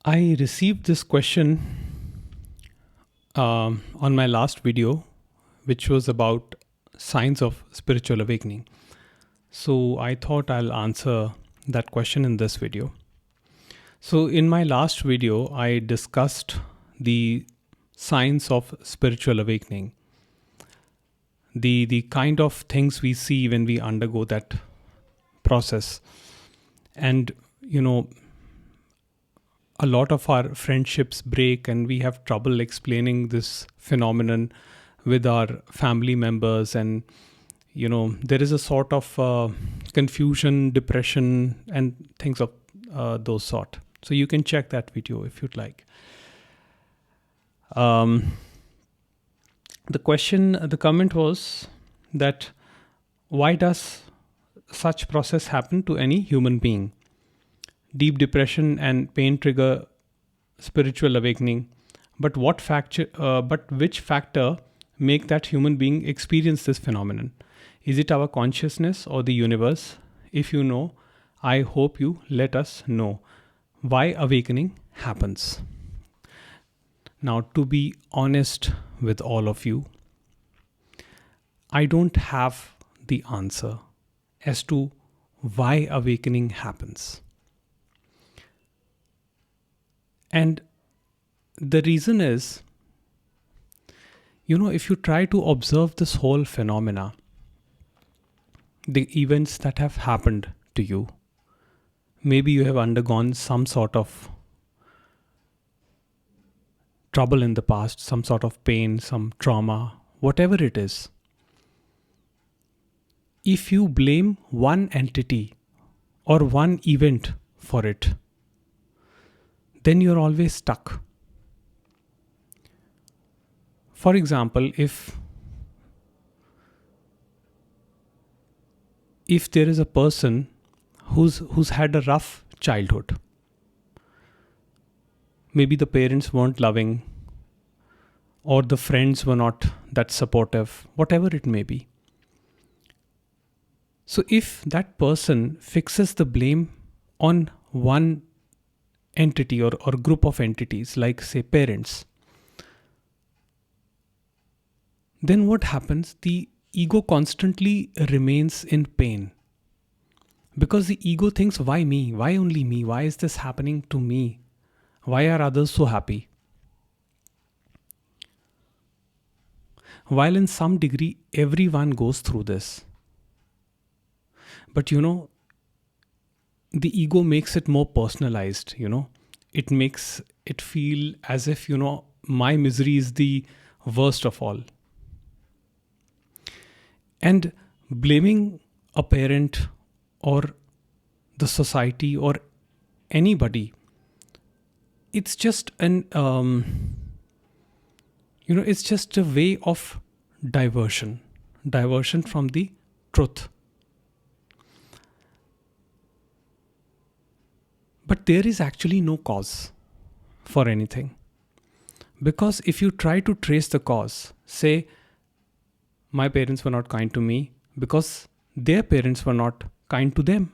I received this question on my last video, which was about signs of spiritual awakening. So I thought I'll answer that question in this video. So in my last video, I discussed the signs of spiritual awakening, the kind of things we see when we undergo that process. And, a lot of our friendships break and we have trouble explaining this phenomenon with our family members. And, there is a sort of confusion, depression, and things of those sort. So you can check that video if you'd like. The comment was that why does such process happen to any human being? Deep depression and pain trigger spiritual awakening, but which factor make that human being experience this phenomenon? Is it our consciousness or the universe? If you know, I hope you let us know why awakening happens. Now, to be honest with all of you, I don't have the answer as to why awakening happens. And the reason is, if you try to observe this whole phenomena, the events that have happened to you, maybe you have undergone some sort of trouble in the past, some sort of pain, some trauma, whatever it is. If you blame one entity or one event for it, then you're always stuck. For example, if there is a person who's had a rough childhood, maybe the parents weren't loving or the friends were not that supportive, whatever it may be. So if that person fixes the blame on one entity or group of entities, like say parents, then what happens? The ego constantly remains in pain, because the ego thinks, why me? Why only me? Why is this happening to me? Why are others so happy? While in some degree, everyone goes through this. But the ego makes it more personalized, it makes it feel as if, my misery is the worst of all. And blaming a parent or the society or anybody, it's just it's just a way of diversion from the truth. But there is actually no cause for anything. Because if you try to trace the cause, say, my parents were not kind to me because their parents were not kind to them.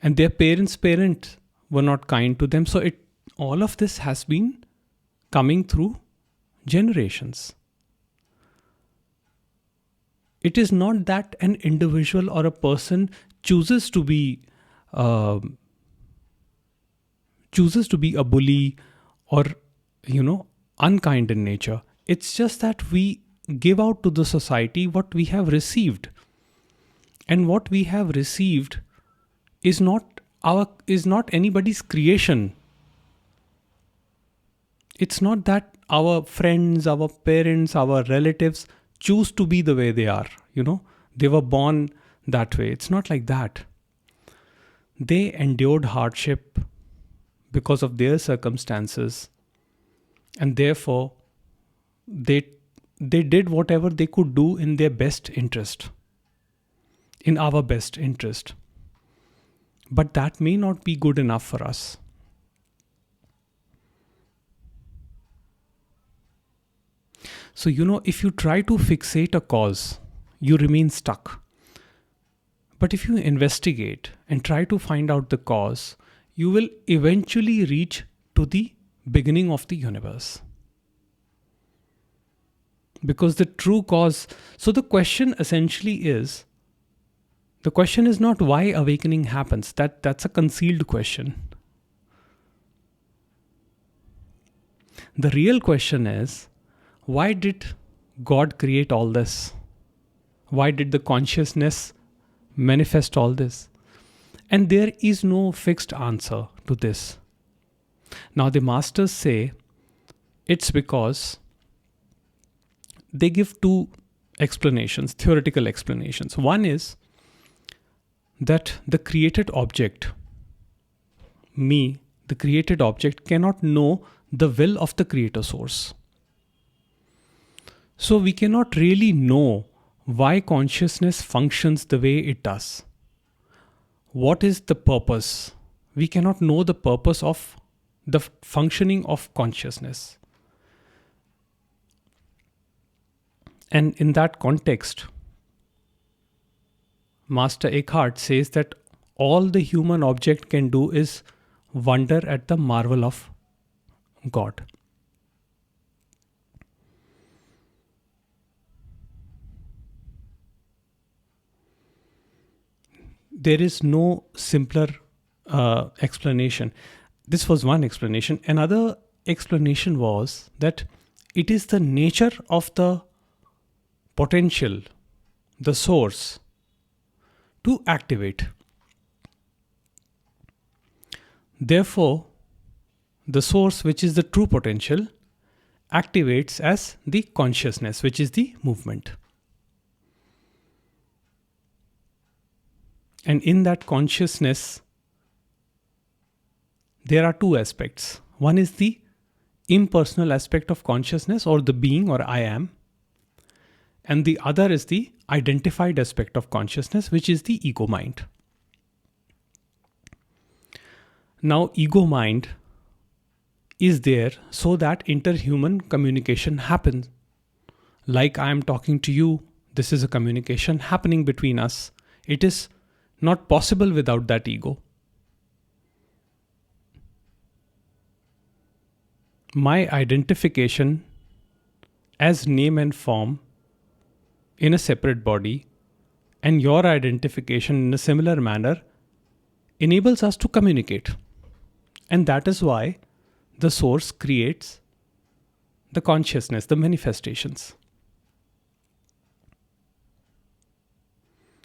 And their parents' parents were not kind to them. So all of this has been coming through generations. It is not that an individual or a person chooses to be a bully or, unkind in nature. It's just that we give out to the society what we have received. And what we have received is not anybody's creation. It's not that our friends, our parents, our relatives choose to be the way they are. They were born that way. It's not like that. They endured hardship because of their circumstances, and therefore they did whatever they could do in their best interest, in our best interest. But that may not be good enough for us. So, if you try to fixate a cause, you remain stuck. But if you investigate and try to find out the cause, you will eventually reach to the beginning of the universe. Because the true cause, so the question essentially is, the question is not why awakening happens. That's a concealed question. The real question is, why did God create all this? Why did the consciousness manifest all this? And there is no fixed answer to this. Now the masters say it's because they give two explanations, theoretical explanations. One is that the created object, me, the created object, cannot know the will of the creator source. So we cannot really know why consciousness functions the way it does. What is the purpose? We cannot know the purpose of the functioning of consciousness. And in that context, Master Eckhart says that all the human object can do is wonder at the marvel of God. There is no simpler explanation. This was one explanation. Another explanation was that it is the nature of the potential, the source, to activate. Therefore, the source, which is the true potential, activates as the consciousness, which is the movement. And in that consciousness, there are two aspects. One is the impersonal aspect of consciousness, or the being, or I am. And the other is the identified aspect of consciousness, which is the ego mind. Now, ego mind is there so that interhuman communication happens. Like I am talking to you, this is a communication happening between us. It is not possible without that ego. My identification as name and form in a separate body, and your identification in a similar manner, enables us to communicate. And that is why the source creates the consciousness, the manifestations.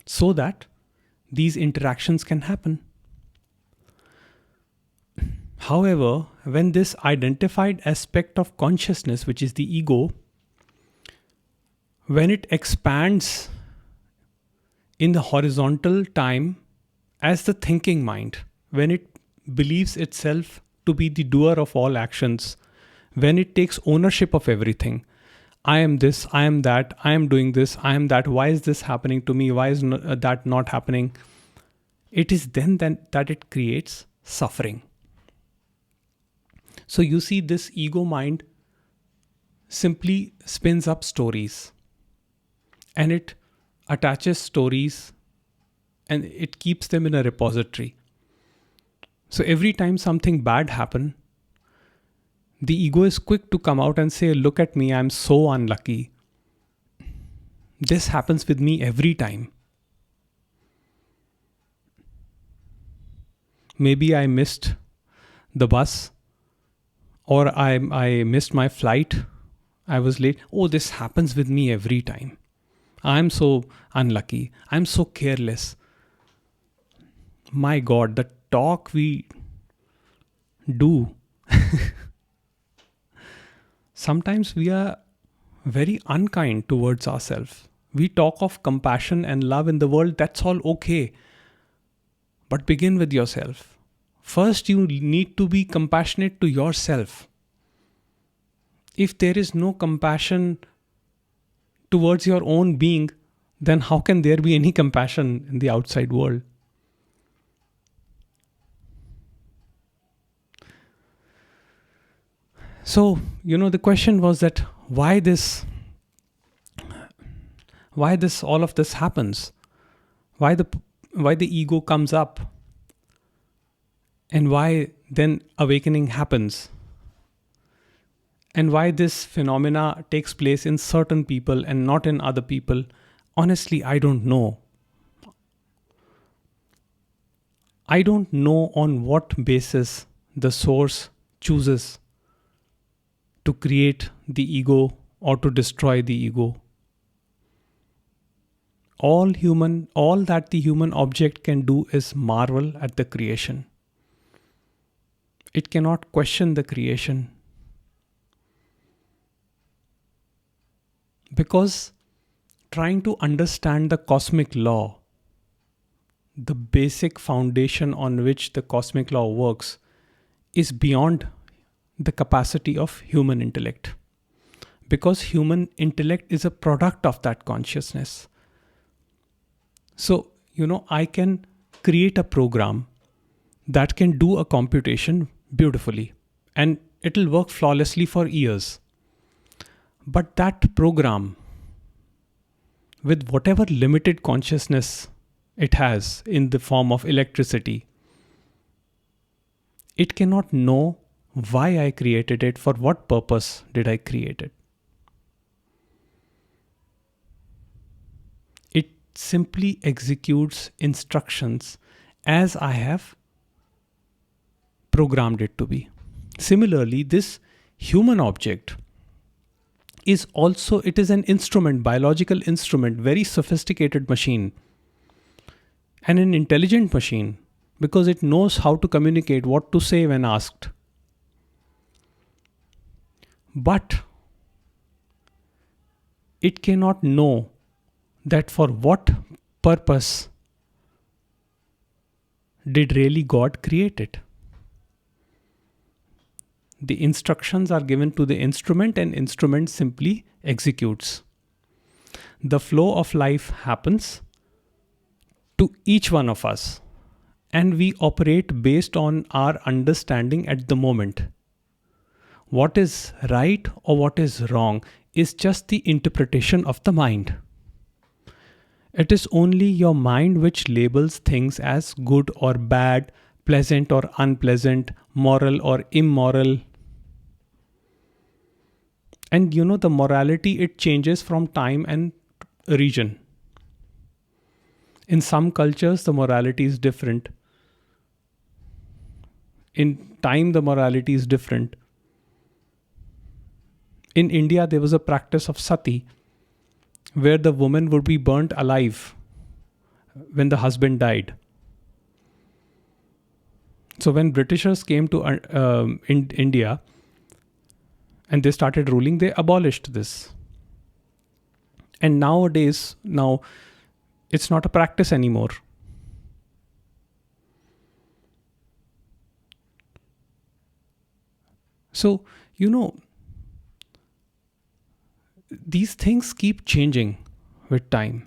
So that these interactions can happen. However, when this identified aspect of consciousness, which is the ego, when it expands in the horizontal time as the thinking mind, when it believes itself to be the doer of all actions, when it takes ownership of everything, I am this, I am that, I am doing this, I am that, why is this happening to me, why is that not happening? It is then that it creates suffering. So you see, this ego mind simply spins up stories, and it attaches stories and it keeps them in a repository. So every time something bad happens, the ego is quick to come out and say, look at me, I'm so unlucky. This happens with me every time. Maybe I missed the bus, or I missed my flight. I was late. Oh, this happens with me every time. I'm so unlucky. I'm so careless. My God, the talk we do. Sometimes we are very unkind towards ourselves. We talk of compassion and love in the world. That's all okay. But begin with yourself. First, you need to be compassionate to yourself. If there is no compassion towards your own being, then how can there be any compassion in the outside world? So, the question was that why all of this happens? Why the ego comes up? and why then awakening happens, and why this phenomena takes place in certain people and not in other people, honestly, I don't know. I don't know on what basis the source chooses to create the ego or to destroy the ego. All that the human object can do is marvel at the creation. It cannot question the creation. Because trying to understand the cosmic law, the basic foundation on which the cosmic law works, is beyond the capacity of human intellect. Because human intellect is a product of that consciousness. So, I can create a program that can do a computation beautifully, and it'll work flawlessly for years. But that program, with whatever limited consciousness it has in the form of electricity, it cannot know why I created it, for what purpose did I create it. It simply executes instructions as I have programmed it to be. Similarly, this human object is an instrument, biological instrument, very sophisticated machine, and an intelligent machine, because it knows how to communicate, what to say when asked. But it cannot know that for what purpose did really God create it. The instructions are given to the instrument, and instrument simply executes. The flow of life happens to each one of us, and we operate based on our understanding at the moment. What is right or what is wrong is just the interpretation of the mind. It is only your mind which labels things as good or bad, pleasant or unpleasant, moral or immoral. And the morality, it changes from time and region. In some cultures, the morality is different. In time, the morality is different. In India, there was a practice of sati, where the woman would be burnt alive when the husband died. So when Britishers came to India and they started ruling, they abolished this. And nowadays, it's not a practice anymore. So, these things keep changing with time.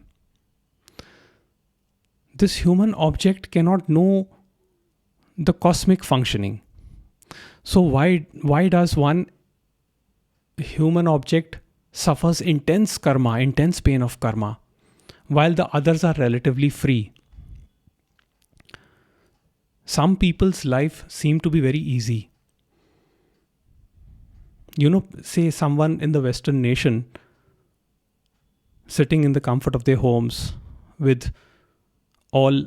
This human object cannot know the cosmic functioning. So why does one human object suffers intense karma, intense pain of karma, while the others are relatively free? Some people's life seem to be very easy. Say someone in the Western nation sitting in the comfort of their homes with all,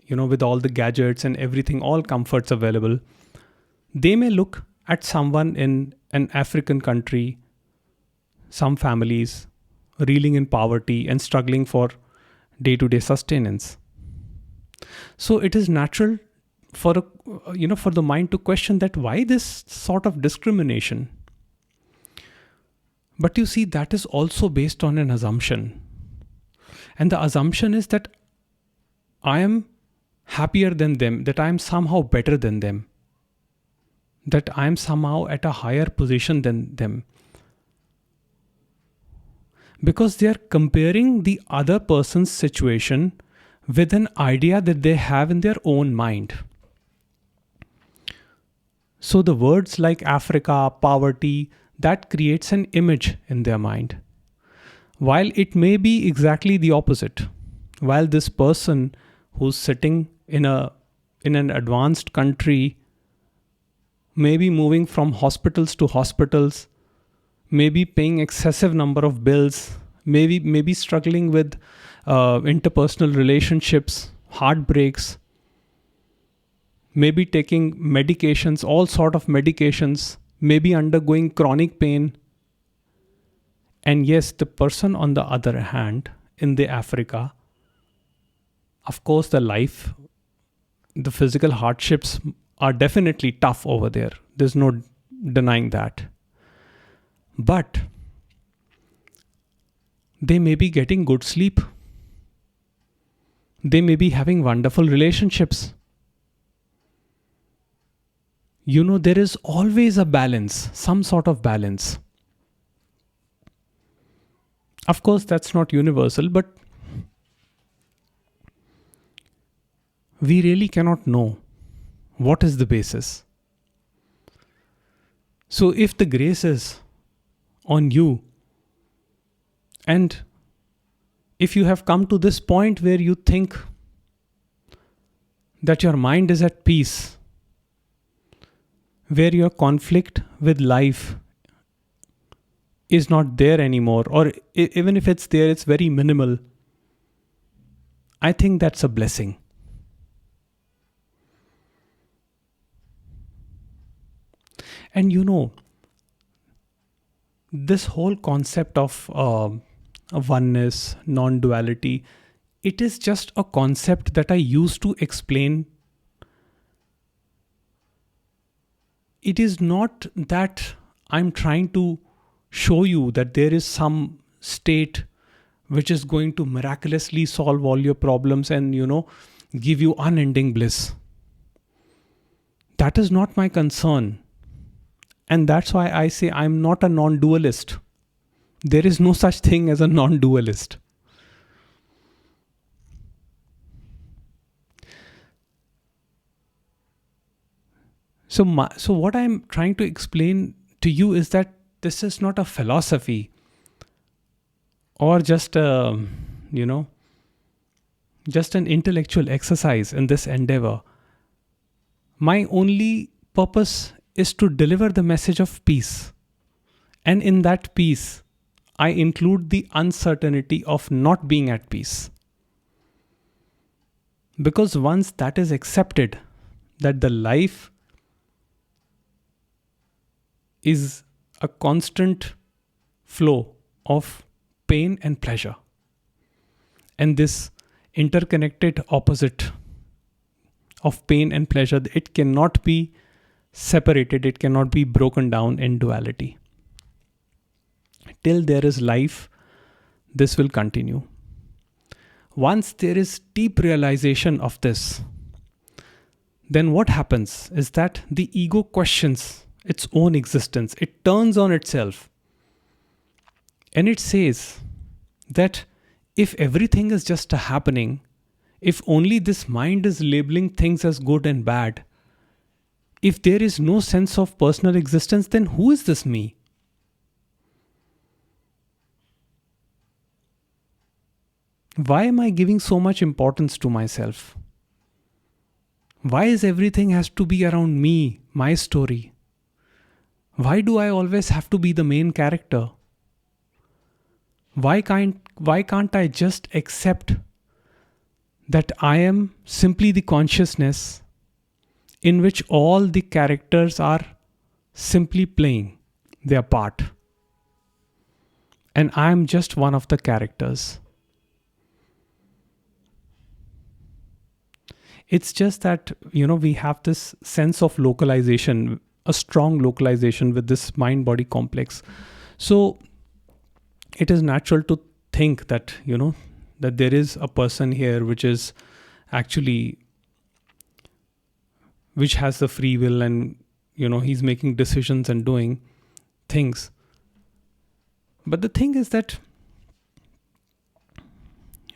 with all the gadgets and everything, all comforts available. They may look at someone in an African country, some families reeling in poverty and struggling for day-to-day sustenance. So it is natural for the mind to question that why this sort of discrimination. But you see, that is also based on an assumption. And the assumption is that I am happier than them, that I am somehow better than them, that I am somehow at a higher position than them. Because they are comparing the other person's situation with an idea that they have in their own mind. So the words like Africa, poverty, that creates an image in their mind. While it may be exactly the opposite. While this person who's sitting in a in an advanced country, maybe moving from hospitals to hospitals, maybe paying excessive number of bills, maybe struggling with interpersonal relationships, heartbreaks, maybe taking medications, all sort of medications, maybe undergoing chronic pain. And yes, the person on the other hand, in the Africa, of course, the physical hardships are definitely tough over there. There's no denying that. But they may be getting good sleep. They may be having wonderful relationships. There is always a balance, some sort of balance. Of course, that's not universal, but we really cannot know what is the basis. So if the grace is on you, and if you have come to this point where you think that your mind is at peace, where your conflict with life is not there anymore, or even if it's there, it's very minimal, I think that's a blessing. And this whole concept of oneness, non-duality, it is just a concept that I use to explain. It is not that I'm trying to show you that there is some state which is going to miraculously solve all your problems and, give you unending bliss. That is not my concern. And that's why I say I'm not a non-dualist. There is no such thing as a non-dualist. So what I'm trying to explain to you is that this is not a philosophy or just just an intellectual exercise in this endeavor. My only purpose is to deliver the message of peace. And in that peace, I include the uncertainty of not being at peace. Because once that is accepted, that the life is a constant flow of pain and pleasure. And this interconnected opposite of pain and pleasure, it cannot be separated, it cannot be broken down in duality. Till there is life, this will continue. Once there is deep realization of this, then what happens is that the ego questions its own existence. It turns on itself. And it says that if everything is just a happening, if only this mind is labeling things as good and bad, if there is no sense of personal existence, then who is this me? Why am I giving so much importance to myself? Why is everything has to be around me, my story? Why do I always have to be the main character? Why can't I just accept that I am simply the consciousness in which all the characters are simply playing their part, and I am just one of the characters? It's just that, we have this sense of localization, a strong localization with this mind-body complex. So it is natural to think that, that there is a person here which is actually, which has the free will and, he's making decisions and doing things. But the thing is that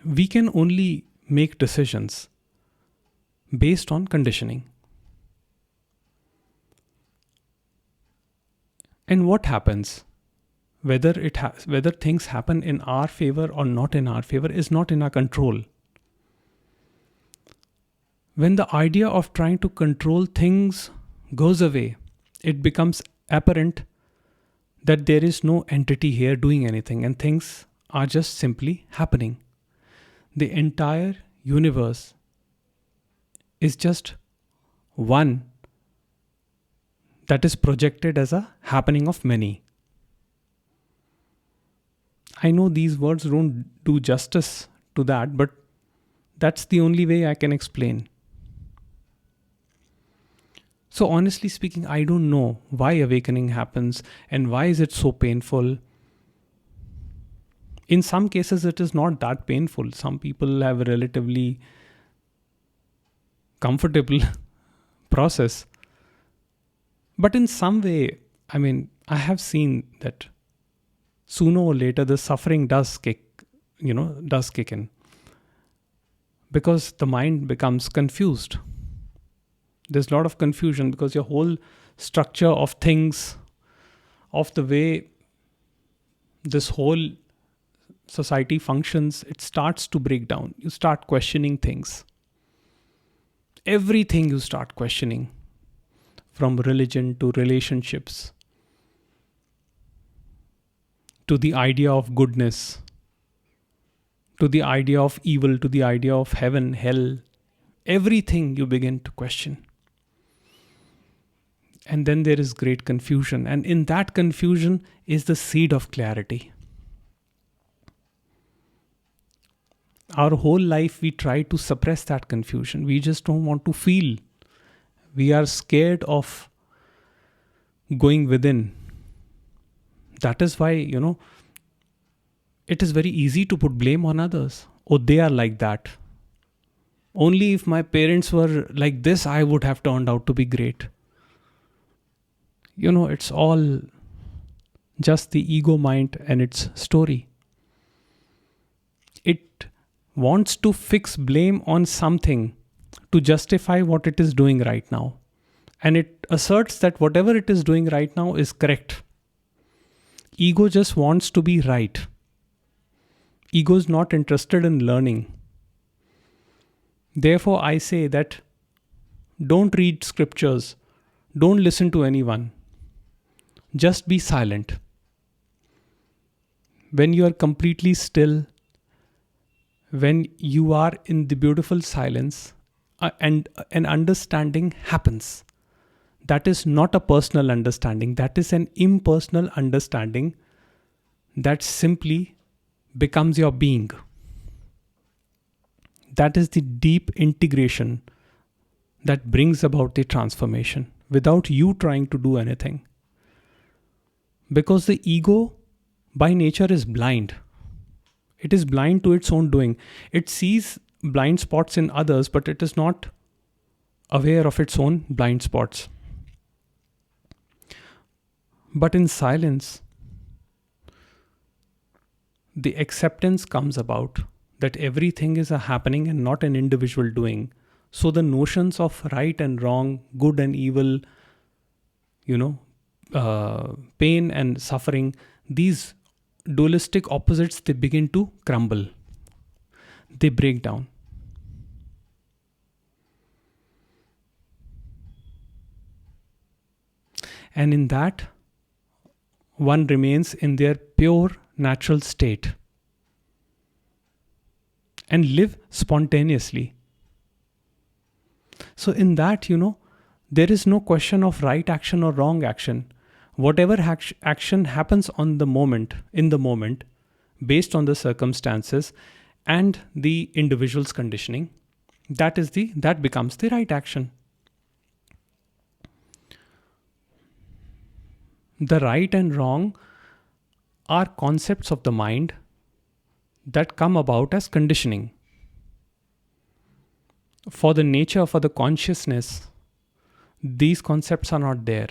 we can only make decisions based on conditioning. And what happens, whether things happen in our favor or not in our favor, is not in our control. When the idea of trying to control things goes away, it becomes apparent that there is no entity here doing anything and things are just simply happening. The entire universe is just one that is projected as a happening of many. I know these words don't do justice to that, but that's the only way I can explain. So honestly speaking, I don't know why awakening happens and why is it so painful. In some cases, it is not that painful. Some people have a relatively comfortable process. But in some way, I have seen that sooner or later the suffering does kick in. Because the mind becomes confused. There's a lot of confusion because your whole structure of things, of the way this whole society functions, it starts to break down. You start questioning things. Everything you start questioning, from religion to relationships, to the idea of goodness, to the idea of evil, to the idea of heaven, hell. Everything you begin to question. And then there is great confusion. And in that confusion is the seed of clarity. Our whole life we try to suppress that confusion. We just don't want to feel. We are scared of going within. That is why, it is very easy to put blame on others. Oh, they are like that. Only if my parents were like this, I would have turned out to be great. It's all just the ego mind and its story. It wants to fix blame on something to justify what it is doing right now. And it asserts that whatever it is doing right now is correct. Ego just wants to be right. Ego is not interested in learning. Therefore, I say that don't read scriptures. Don't listen to anyone. Just be silent. When you are completely still, when you are in the beautiful silence, and an understanding happens. That is not a personal understanding. That is an impersonal understanding that simply becomes your being. That is the deep integration that brings about the transformation without you trying to do anything. Because the ego by nature is blind. It is blind to its own doing. It sees blind spots in others, but it is not aware of its own blind spots. But in silence, the acceptance comes about that everything is a happening and not an individual doing. So the notions of right and wrong, good and evil, pain and suffering, these dualistic opposites, they begin to crumble. They break down. And in that, one remains in their pure natural state and live spontaneously. So in that, there is no question of right action or wrong action. Whatever action happens in the moment, based on the circumstances and the individual's conditioning, that becomes the right action. The right and wrong are concepts of the mind that come about as conditioning. For the consciousness, these concepts are not there.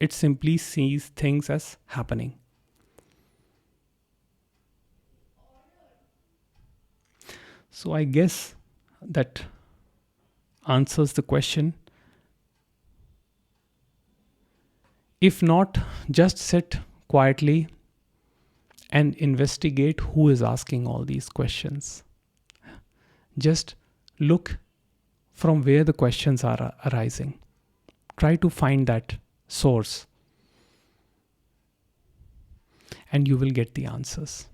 It simply sees things as happening. So I guess that answers the question. If not, just sit quietly and investigate who is asking all these questions. Just look from where the questions are arising. Try to find that source, and you will get the answers.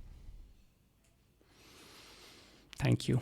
Thank you.